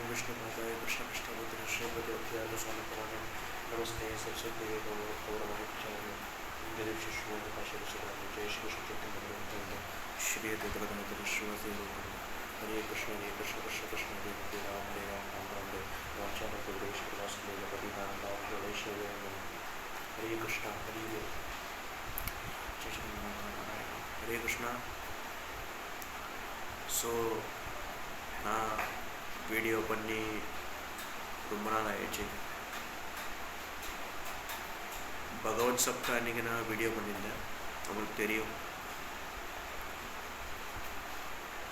विष्णुपादाय कृष्णकृष्णबुद्धिः श्रीपतिवत्याय स्वामिप्रमाणं नमस्ते सरस्वती गौरवाचार्य गिरिशिष्योपाशविषयामि जय श्रीकृष्णचैतन्य श्री अद्वैतगदाधर श्रीवासि हरे कृष्ण कृष्ण कृष्ण हरे राम राम हरे वाचार गुरुदेश वासुदेव पतितानंद वैष्णव हरे कृष्ण हरे जय श्री हरे कृष्ण. ஸோ நான் வீடியோ பண்ணி ரொம்ப நாள் ஆயிடுச்சு. பகவத் சப்தா அன்றைக்கி நான் வீடியோ பண்ணியிருந்தேன், உங்களுக்கு தெரியும்.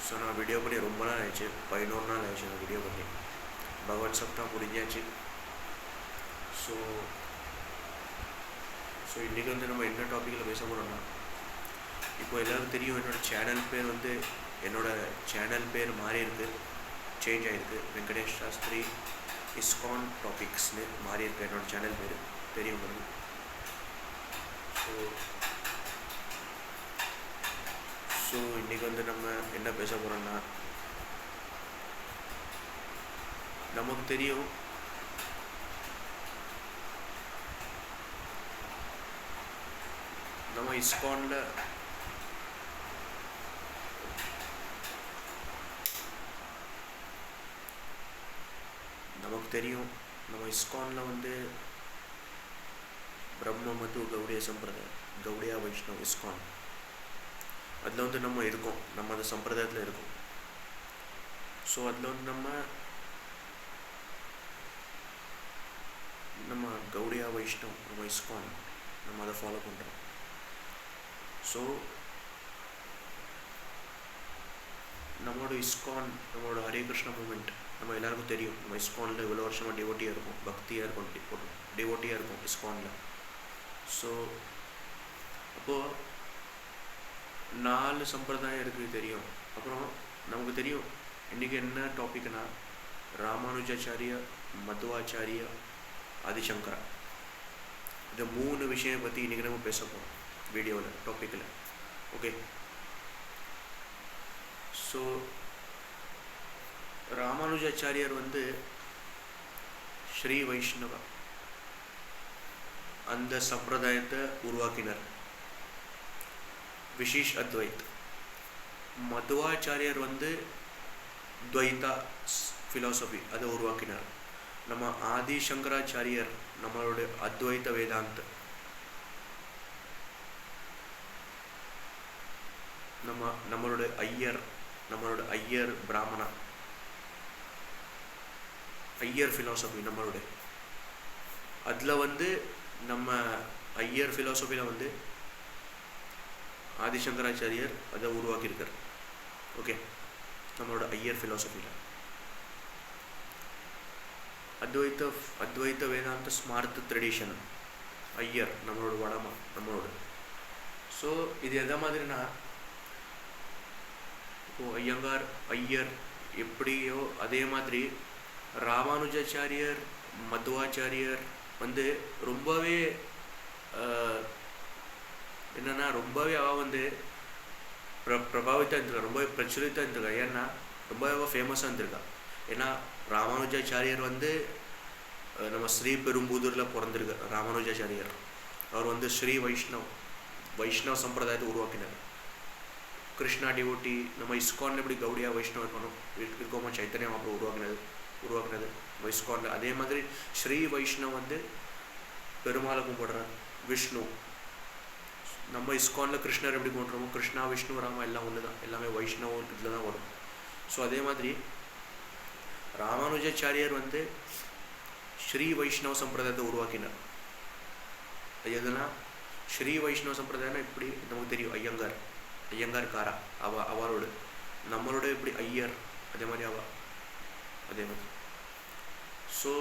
ஸோ நான் வீடியோ பண்ணி ரொம்ப நாள் ஆயிடுச்சு, 11 நாள் ஆயிடுச்சு நான் வீடியோ பண்ணி. பகவத் சப்தா முடிஞ்சாச்சு. ஸோ இன்றைக்கி வந்து நம்ம என்ன டாப்பிக்கில் பேச போகிறோம்னா, இப்போ எல்லோரும் தெரியும் என்னோடய சேனல் பேர் மாறி இருக்குது, சேஞ்ச் ஆகிருக்கு. வெங்கடேஷ் சாஸ்திரி இஸ்கான் டாபிக்ஸ்னு மாறி இருக்கு என்னோடய சேனல் பேர், தெரியும் உங்களுக்கு. ஸோ இன்றைக்கி வந்து நம்ம என்ன பேச போகிறோம்னா, நமக்கு தெரியும் நம்ம இஸ்கானில் வந்து பிரம்ம மது கௌடிய சம்பிரதாயம், கௌடியா வைஷ்ணவ் இஸ்கான், அதில் வந்து நம்ம இருக்கோம், நம்ம அந்த சம்பிரதாயத்தில் இருக்கோம். ஸோ அதில் வந்து நம்ம கௌடியா வைஷ்ணவ், நம்ம இஸ்கான், நம்ம அதை ஃபாலோ பண்ணுறோம். ஸோ நம்மளோட இஸ்கான், நம்மளோட ஹரே கிருஷ்ணா மூமெண்ட் நம்ம எல்லாருக்கும் தெரியும். நம்ம இஸ்கானில் இவ்வளோ வருஷமாக டிவோட்டியாக இருக்கும், பக்தியாக இருக்கும், டிவோட்டியாக இருக்கும் இஸ்கானில். ஸோ அப்போது 4 சம்பிரதாயம் இருக்குது தெரியும். அப்புறம் நமக்கு தெரியும் இன்றைக்கி என்ன டாபிக்னா, ராமானுஜாச்சாரிய, மத்வாச்சாரிய, ஆதிசங்கரா, இந்த 3 விஷயம் பற்றி இன்றைக்கி நம்ம பேச போகிறோம் வீடியோவில், டாப்பிக்கில். ஓகே. ஸோ ராமானுஜாச்சாரியர் வந்து ஸ்ரீ வைஷ்ணவ அந்த சம்பிரதாயத்தை உருவாக்கினார், விசேஷ் அத்வைத். மத்வாச்சாரியர் வந்து துவைதா ஃபிலாசபி அதை உருவாக்கினார். நம்ம ஆதிசங்கராச்சாரியர் நம்மளோட அத்வைத வேதாந்த, நம்மளோட ஐயர் பிராமணா, ஐயர் ஃபிலாசபி நம்மளோட. அதில் வந்து நம்ம ஐயர் ஃபிலாசபியில் வந்து ஆதிசங்கராச்சாரியர் அதை உருவாக்கியிருக்கார். ஓகே. நம்மளோட ஐயர் ஃபிலாசபியில் அத்வைத்த வேதாந்த ஸ்மார்த்த ட்ரெடிஷன், ஐயர் நம்மளோட வடமா நம்மளோட. ஸோ இது எதை மாதிரினா, இப்போது ஐயங்கார் ஐயர் எப்படியோ அதே மாதிரி ராமானுஜாச்சாரியர், மத்வாச்சாரியர் வந்து ரொம்பவே என்னென்னா ரொம்பவே அவள் வந்து பிரபாவித்தாக இருந்திருக்கா, ரொம்பவே பிரச்சுரித்தாக இருந்திருக்கா. ஏன்னா ரொம்பவே ஃபேமஸாக இருந்திருக்கா. ஏன்னா ராமானுஜாச்சாரியர் வந்து நம்ம ஸ்ரீபெரும்புதூரில் பிறந்திருக்கார். ராமானுஜாச்சாரியர் அவர் வந்து ஸ்ரீ வைஷ்ணவ சம்பிரதாயத்தை உருவாக்கினார். கிருஷ்ணா டிவோட்டி, நம்ம இஸ்கானில் எப்படி கௌடியா வைஷ்ணவ இருக்கோமோ, சைத்தன்யம் அப்புறம் உருவாக்குனது நம்ம இஸ்கானில். அதே மாதிரி ஸ்ரீ வைஷ்ணவ் வந்து பெருமாளை கும்பிடுறார், விஷ்ணு. நம்ம இஸ்கானில் கிருஷ்ணர் எப்படி கும்பிட்றோமோ, கிருஷ்ணா விஷ்ணு ராமா எல்லாம் ஒன்று தான், எல்லாமே வைஷ்ணவ இதில் தான் வரும். ஸோ அதே மாதிரி ராமானுஜாச்சாரியர் வந்து ஸ்ரீ வைஷ்ணவ சம்பிரதாயத்தை உருவாக்கினார். எதுனா ஸ்ரீ வைஷ்ணவ சம்பிரதாயம்னா இப்படி நமக்கு தெரியும், ஐயங்கார்காரா அவரோட, நம்மளோட எப்படி ஐயர், அதே மாதிரி அதே மாதிரி. ஸோ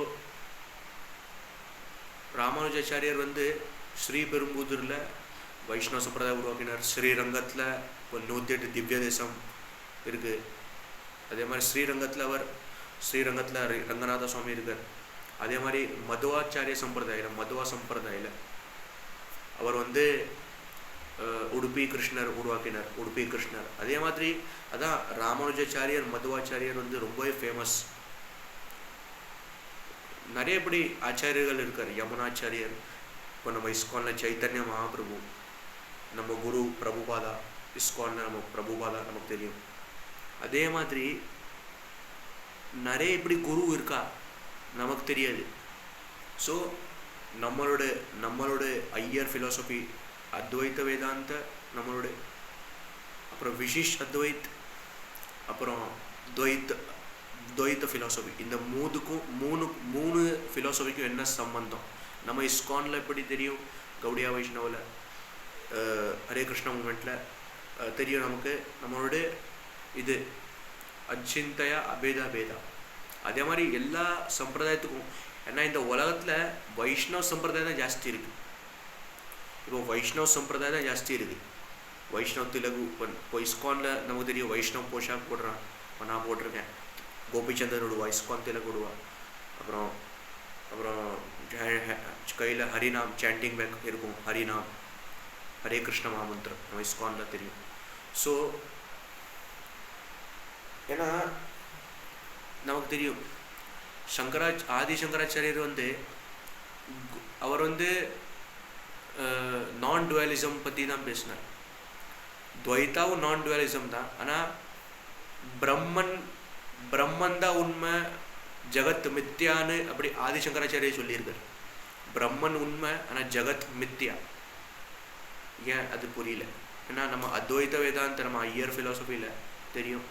ராமானுஜாச்சாரியர் வந்து ஸ்ரீபெரும்புதூரில் வைஷ்ணவ சம்பிரதாயம் உருவாக்கினார். ஸ்ரீரங்கத்தில் இப்போ 108 திவ்ய தேசம் இருக்குது. அதே மாதிரி ஸ்ரீரங்கத்தில் ரங்கநாத சுவாமி இருக்கார். அதே மாதிரி மத்வாச்சாரிய சம்பிரதாயில் அவர் வந்து உடுப்பி கிருஷ்ணர் உருவாக்கினார், உடுப்பி கிருஷ்ணர். அதே மாதிரி அதான் ராமானுஜாச்சாரியர், மத்வாச்சாரியர் வந்து ரொம்பவே ஃபேமஸ். நிறைய இப்படி ஆச்சாரியர்கள் இருக்கார். யமுனாச்சாரியர், இப்போ நம்ம இஸ்கானில் சைத்தன்ய மகாபிரபு, நம்ம குரு பிரபுபாதா, இஸ்கானில் நம்ம பிரபுபாதா நமக்கு தெரியும். அதே மாதிரி நிறைய இப்படி குரு இருக்கா நமக்கு தெரியாது. ஸோ நம்மளோட ஐயர் ஃபிலாசபி அத்வைத்த வேதாந்த, நம்மளோட அப்புறம் விசிஷ் அத்வைத், அப்புறம் துவைத்த ஃபிலாசபி, இந்த மூணு ஃபிலாசபிக்கும் என்ன சம்பந்தம்? நம்ம இஸ்கானில் எப்படி தெரியும், கௌடியா வைஷ்ணவில், ஹரே கிருஷ்ண மூமெண்ட்டில் தெரியும் நமக்கு நம்மளோட இது அச்சிந்தையா அபேதா. அதே மாதிரி எல்லா சம்பிரதாயத்துக்கும், ஏன்னா இந்த உலகத்தில் வைஷ்ணவ சம்பிரதாயம் தான் ஜாஸ்தி இருக்குது. இப்போ வைஷ்ணவ சம்பிரதாயம் தான் ஜாஸ்தி இருக்குது. வைஷ்ணவ திலகு இப்போ இஸ்கானில் நமக்கு தெரியும், வைஷ்ணவ போஷாக் போடுறான். இப்போ நான் போட்டிருக்கேன், கோபிச்சந்தர் விடுவா, இஸ்கான் திலகு விடுவா. அப்புறம் கையில் ஹரிநாம் சாண்டிங் பேக் இருக்கும், ஹரிநாம், ஹரே கிருஷ்ண மகாமந்திரம் நம்ம இஸ்கானில் தெரியும். ஸோ ஏன்னா நமக்கு தெரியும் ஆதி சங்கராச்சாரியர் அவர் நான் டுவலிசம் பற்றி தான் பேசினார். துவைத்தாவும் நான் டுவலிசம் தான், ஆனால் பிரம்மன் தான் உண்மை, ஜகத் மித்யான்னு அப்படி ஆதி சங்கராச்சாரியர் சொல்லியிருக்கார். பிரம்மன் உண்மை, ஆனால் ஜகத் மித்யா. ஏன் அது புரியல? ஏன்னா நம்ம அத்வைத வேதாந்த, நம்ம ஐயர் ஃபிலாசபியில் தெரியும்.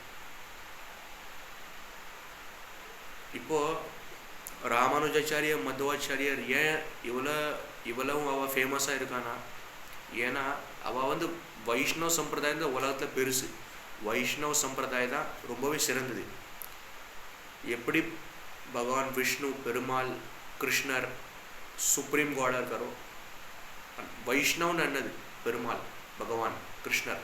இப்போது ராமானுஜாச்சாரியர், மத்வாச்சாரியர் ஏன் இவ்வளவும் அவள் ஃபேமஸாக இருக்கானா? ஏன்னா அவள் வைஷ்ணவ சம்பிரதாயம் தான் உலகத்தில் பெருசு. வைஷ்ணவ சம்பிரதாயம் தான் ரொம்பவே சிறந்தது. எப்படி பகவான் விஷ்ணு, பெருமாள், கிருஷ்ணர் சுப்ரீம் காடாக இருக்காரோ, வைஷ்ணவன்னு என்னது? பெருமாள், பகவான், கிருஷ்ணர்.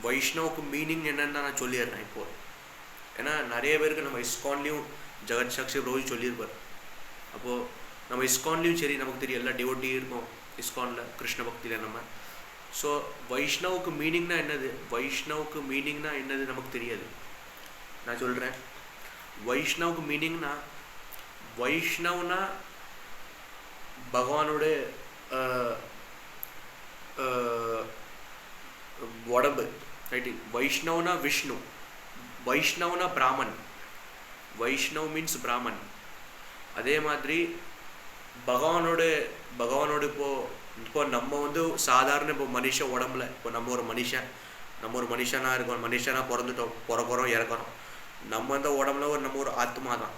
வைஷ்ணவுக்கு மீனிங் என்னன்னு தான் நான் சொல்லிடுறேன் இப்போது. ஏன்னா நிறைய பேருக்கு நம்ம இஸ்கான்லேயும் ஜெகத் சாக்ஷி ரோஜு சொல்லியிருப்பார். அப்போது நம்ம இஸ்கான்லேயும் சரி, நமக்கு தெரியும் எல்லா டிவோட்டி இருக்கும் இஸ்கானில், கிருஷ்ண பக்தியில் நம்ம. ஸோ வைஷ்ணவுக்கு மீனிங்னா என்னது? வைஷ்ணவுக்கு மீனிங்னா என்னது நமக்கு தெரியாது. நான் சொல்கிறேன், வைஷ்ணவுக்கு மீனிங்னா, வைஷ்ணவ்னா பகவானோட உடம்பு, ரைட்டு. வைஷ்ணவ்னா விஷ்ணு, வைஷ்ணவ்னா பிராமன். வைஷ்ணவ் மீன்ஸ் பிராமன். அதே மாதிரி பகவானோட இப்போ நம்ம சாதாரண இப்போ மனுஷ உடம்புல, இப்போ நம்ம ஒரு மனுஷனாக இருக்கோம், மனுஷனாக பிறக்கிறோம், இறக்குறோம். நம்ம உடம்புல நம்ம ஒரு ஆத்மா தான்.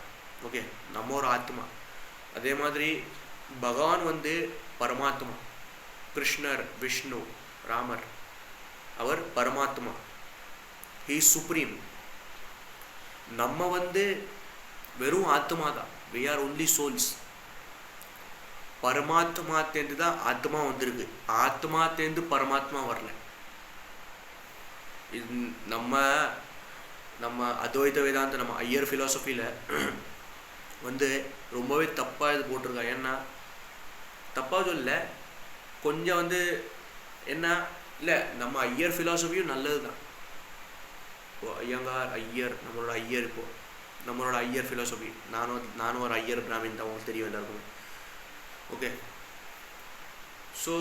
ஓகே, நம்ம ஒரு ஆத்மா. அதே மாதிரி பகவான் பரமாத்மா. கிருஷ்ணர், விஷ்ணு, ராமர், அவர் பரமாத்மா, ஹீ சுப்ரீம். நம்ம வெறும் ஆத்மா தான், we are only souls. பரமாத்மாத்தேந்து தான் ஆத்மா வந்திருக்கு, ஆத்மாத்தேந்து பரமாத்மா வரல. இது நம்ம அத்வைத வேதாந்த, நம்ம ஐயர் ஃபிலாசபியில் ரொம்பவே தப்பாக இது போட்டிருக்கா. ஏன்னா தப்பாக சொல்ல, கொஞ்சம் என்ன இல்லை, நம்ம ஐயர் ஃபிலாசபியும் நல்லது தான். இப்போ ஐயங்கார், ஐயர், நம்மளோட ஐயர், இப்போது நம்மளோட ஐயர் ஃபிலாசபி, நானும் ஒரு ஐயர் பிராமின் தான், உங்களுக்கு தெரியும் எல்லாருக்கும். ஓகே, ஸோ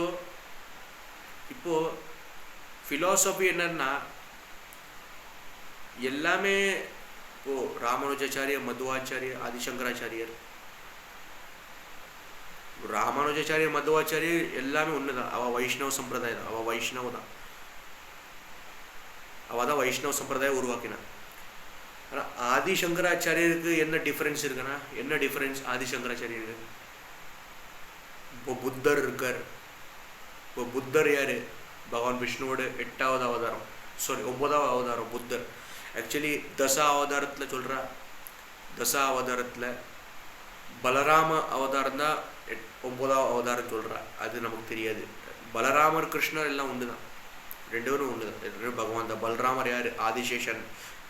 இப்போது ஃபிலாசபி என்னன்னா, எல்லாமே இப்போது ராமானுஜாச்சாரியர், மத்வாச்சாரியர், ஆதிசங்கராச்சாரியர், ராமானுஜாச்சாரியர், மத்வாச்சாரியர் எல்லாமே ஒன்று தான். அவள் வைஷ்ணவ சம்பிரதாயம் தான், அவள் வைஷ்ணவ தான், அவள் தான் வைஷ்ணவ சம்பிரதாயம் உருவாக்கினான். ஆனால் ஆதிசங்கராச்சாரியருக்கு என்ன டிஃப்ரென்ஸ் இருக்குன்னா, என்ன டிஃப்ரென்ஸ் ஆதிசங்கராச்சாரியருக்கு? இப்போ புத்தர் இருக்கார். இப்போ புத்தர் யார்? பகவான் விஷ்ணுவோட 8வது அவதாரம், 9வது அவதாரம் புத்தர். ஆக்சுவலி அவதாரத்தில் சொல்கிறா, அவதாரத்தில் பலராம அவதாரம் தான் 9வது அவதாரம் சொல்கிறா. அது நமக்கு தெரியாது. பலராமர், கிருஷ்ணர் எல்லாம் ஒன்று தான், ரெண்டு பேரும் ஒன்று தான். பகவான் தான். பலராமர் யார்? ஆதிசேஷன்.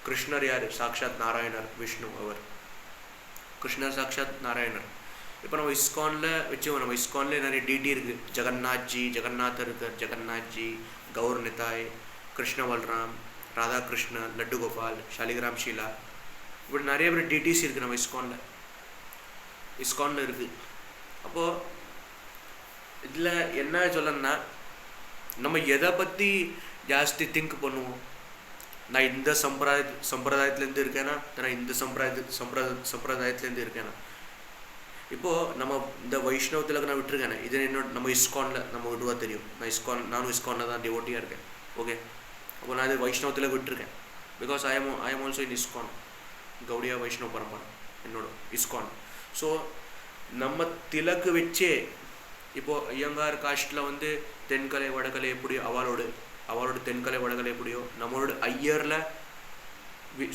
கிருஷ்ணர் யார்? சாக்ஷாத் நாராயணர், விஷ்ணு அவர். கிருஷ்ணர் சாக்ஷாத் நாராயணர். இப்போ நம்ம இஸ்கானில் நம்ம இஸ்கான்லேயே நிறைய டிடி இருக்குது. ஜெகநாதர் இருக்கார், ஜெகநாத்ஜி, கௌர் நிதாய், கிருஷ்ண பல்ராம், ராதா கிருஷ்ண, லட்டு கோபால், ஷாலிகிராம் ஷீலா, இப்படி நிறைய பேர் டிடிசி இருக்குது நம்ம இஸ்கானில் இருக்குது. அப்போது இதில் என்ன சொல்லணும்னா, நம்ம எதை பற்றி ஜாஸ்தி திங்க் பண்ணுவோம்? நான் இந்த சம்பிரதாயத்துலேருந்து இருக்கேன்னா, நான் இந்த சம்பிரதாயத்துலேருந்து இருக்கேன்னா. இப்போது நம்ம இந்த வைஷ்ணவத்தில் நான் விட்டுருக்கேன், இது நம்ம இஸ்கானில் நம்ம விடுவா தெரியும். நானும் இஸ்கானில் தான் டிவோட்டியாக இருக்கேன். ஓகே, அப்போ நான் இது வைஷ்ணவத்தில் விட்டுருக்கேன். Because I am also in ISKCON, Gaudiya Vaishnava பரம்பரை என்னோட இஸ்கான். ஸோ நம்ம திலக்கு வச்சே இப்போது ஐயங்கார் காஸ்ட்டில் வந்து தென்கலை வடகலை எப்படியோ அவளோட தென்கலை வடகலை எப்படியோ, நம்மளோட ஐயரில்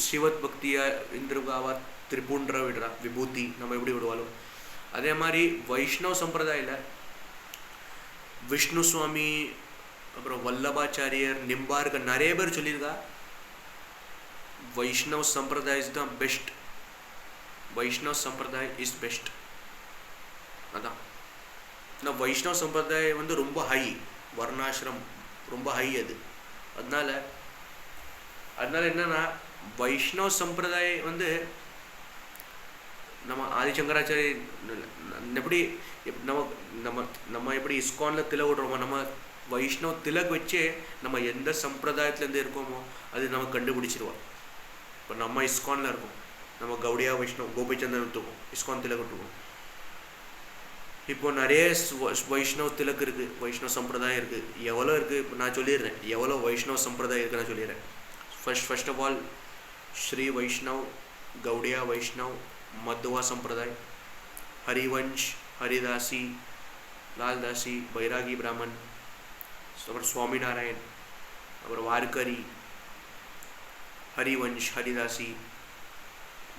சிவத் பக்தியாக இந்திரகாவா திரிபுன்ற விடுறா விபூதி நம்ம எப்படி விடுவாலும், அதே மாதிரி வைஷ்ணவ சம்பிரதாயில் விஷ்ணு சுவாமி அப்புறம் வல்லபாச்சாரியர் நிம்பார்கர் நிறைய பேர் சொல்லியிருக்கா வைஷ்ணவ சம்பிரதாய இஸ் தான் பெஸ்ட். வைஷ்ணவ சம்பிரதாய இஸ் பெஸ்ட். அதான் நான் வைஷ்ணவ சம்பிரதாயம் வந்து ரொம்ப ஹை, வர்ணாசிரம் ரொம்ப ஹை அது. அதனால என்னன்னா வைஷ்ணவ சம்பிரதாயம் வந்து நம்ம ஆதிசங்கராச்சாரிய எப்படி நம்ம எப்படி இஸ்கானில் திலக் விடுறோமோ, நம்ம வைஷ்ணவ திலக் வச்சே நம்ம எந்த சம்பிரதாயத்துலேருந்து இருக்கோமோ அது நம்ம கண்டுபிடிச்சிருவோம். இப்போ நம்ம இஸ்கானில் இருக்கோம், நம்ம கௌடியா வைஷ்ணவ் கோபிச்சந்திரன் இருக்கோம், இஸ்கான் திலக் இருக்கோம். இப்போ நிறைய வைஷ்ணவ திலக் இருக்குது, வைஷ்ணவ சம்பிரதாயம் இருக்குது. எவ்வளோ இருக்குது இப்போ நான் சொல்லிடுறேன், எவ்வளோ வைஷ்ணவ சம்பிரதாயம் இருக்குது நான் சொல்லிடுறேன். First of all Sri Vaishnav, Gaudiya Vaishnav, Madhva Sampraday, Harivansh, Haridasi, Laldasi, Bairagi Brahman, அப்புறம் சுவாமிநாராயண், அப்புறம் வார்கரி, ஹரிவன்ஷ், ஹரிதாசி,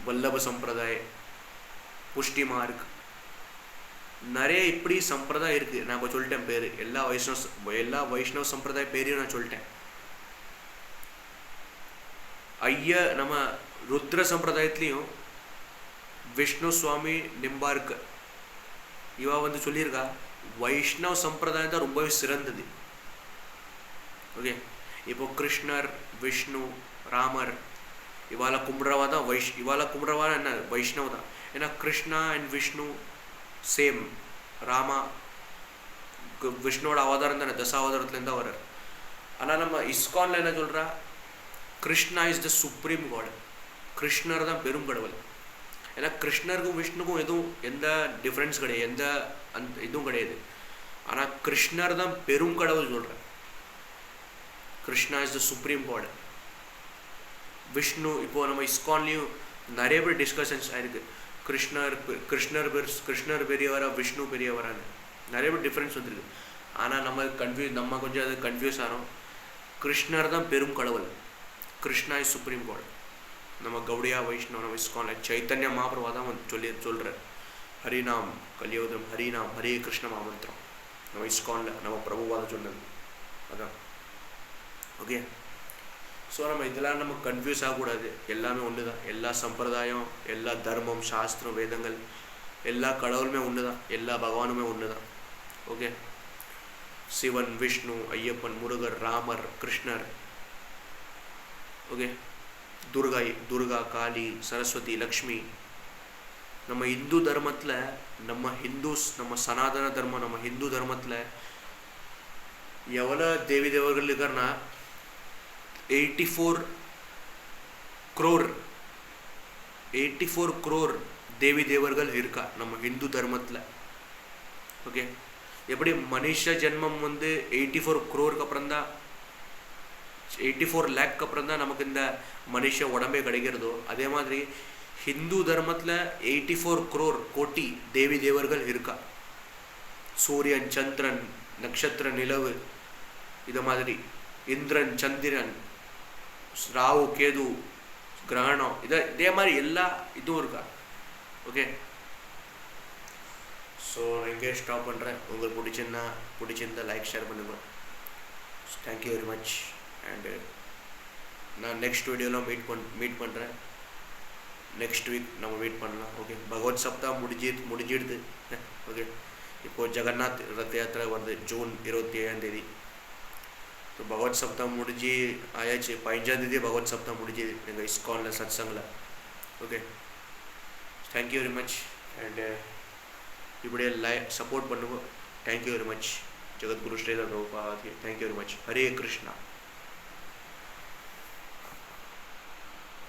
வல்லப சம்பிரதாய், புஷ்டி மார்க், நிறைய இப்படி சம்பிரதாயம் இருக்குது. நான் இப்போ சொல்லிட்டேன் பேர், எல்லா வைஷ்ணவ சம்பிரதாய பேரையும் நான் சொல்லிட்டேன். நம்ம ருத்ர சம்பிரதாயத்துலேயும் விஷ்ணு சுவாமி நிம்பார்கர் இவா வந்து சொல்லியிருக்கா வைஷ்ணவ சம்பிரதாயம் தான் ரொம்பவே சிறந்தது. ஓகே, இப்போ கிருஷ்ணர், விஷ்ணு, ராமர் இவாளை கும்பிட்றவா தான் இவாளை கும்பிட்றவா என்ன வைஷ்ணவ தான். ஏன்னா கிருஷ்ணா அண்ட் விஷ்ணு சேம். ராமா விஷ்ணுவோட அவதாரம் தானே, தசாவதாரத்துலேருந்து தான் வர்றார். ஆனால் நம்ம இஸ்கானில் என்ன சொல்கிறா, Krishna is the supreme God, கிருஷ்ணர் தான் பெரும் கடவுள். ஏன்னா கிருஷ்ணருக்கும் விஷ்ணுக்கும் எந்த டிஃப்ரென்ஸ் கிடையாது, எந்த இதுவும் கிடையாது. ஆனால் கிருஷ்ணர் தான் பெரும் கடவுள் சொல்கிறேன். Krishna is the supreme God. Vishnu இப்போது நம்ம இஸ்கான்லேயும் நிறைய பேர் டிஸ்கஷன்ஸ் ஆயிருக்கு, கிருஷ்ணர் பெரியவரா விஷ்ணு பெரியவரான்னு நிறைய பேர் டிஃப்ரென்ஸ் வந்துருக்கு. ஆனால் நம்ம கொஞ்சம் அது கன்ஃபியூஸ் ஆகிறோம். கிருஷ்ணர் தான் பெரும் கடவுள், கிருஷ்ணா இஸ் சுப்ரீம் காட். நம்ம கௌடியா வைஷ்ணவ நம்ம இஸ்கானில் சைத்தன்ய மகாபிரபா தான் சொல்கிறார், ஹரிநாம் கலியோதரம், ஹரிநாம் ஹரே கிருஷ்ண மாமந்திரம். நம்ம இஸ்கானில் நம்ம பிரபுவாத சொன்னது அதான். ஓகே, ஸோ நம்ம இதெல்லாம் நம்ம கன்ஃபியூஸ் ஆகக்கூடாது. எல்லாமே ஒன்று தான், எல்லா சம்பிரதாயம், எல்லா தர்மம், சாஸ்திரம், வேதங்கள், எல்லா கடவுளுமே ஒன்று தான், எல்லா பகவானுமே ஒன்று தான். ஓகே, சிவன், விஷ்ணு, ஐயப்பன், முருகர், ராமர், கிருஷ்ணர், ஓகே, துர்கா, காளி, சரஸ்வதி, லக்ஷ்மி. நம்ம இந்து தர்மத்தில் நம்ம சனாதன தர்மம், நம்ம ஹிந்து தர்மத்தில் எவ்வளோ தேவி தேவர்கள் இருக்காருன்னா 84 crore தேவி தேவர்கள் இருக்கா நம்ம ஹிந்து தர்மத்தில். ஓகே, எப்படி மனுஷ ஜென்மம் வந்து 84 crore அப்புறம் தான் 84 lakh அப்புறம் தான் நமக்கு இந்த மனுஷ உடம்பே கிடைக்கிறதோ, அதே மாதிரி ஹிந்து தர்மத்தில் 84 crore கோட்டி தேவி தேவர்கள் இருக்கா. சூரியன், சந்திரன், நட்சத்திர, நிலவு, இது மாதிரி இந்திரன், சந்திரன், ராகு, கேது, கிரகணம், இதே மாதிரி எல்லா இதுவும் இருக்கா. ஓகே, ஸோ நான் இங்கே ஸ்டாப் பண்ணுறேன். உங்களுக்கு பிடிச்சிருந்தா லைக், ஷேர் பண்ணுங்கள். Thank you very much. அண்டு நான் நெக்ஸ்ட் வீடியோவில் மீட் பண்ணுறேன். நெக்ஸ்ட் வீக் நம்ம மீட் பண்ணலாம். ஓகே, பகவத் சப்தா முடிஞ்சிடுது. ஓகே, இப்போது ஜெகநாத் ரத்த யாத்திரை வருது ஜூன் 27 ஸோ பகவத் சப்தா முடிஞ்சு ஆயாச்சு. 15 பகவத் சப்தா முடிஞ்சுது எங்கள் இஸ்கானில் சத்சங்கில். Okay, thank you very much. And இப்படியே சப்போர்ட் பண்ணுங்க. Thank you very much. Jagadguru Shridhar Prabhupad. Thank you very much. Hare Krishna.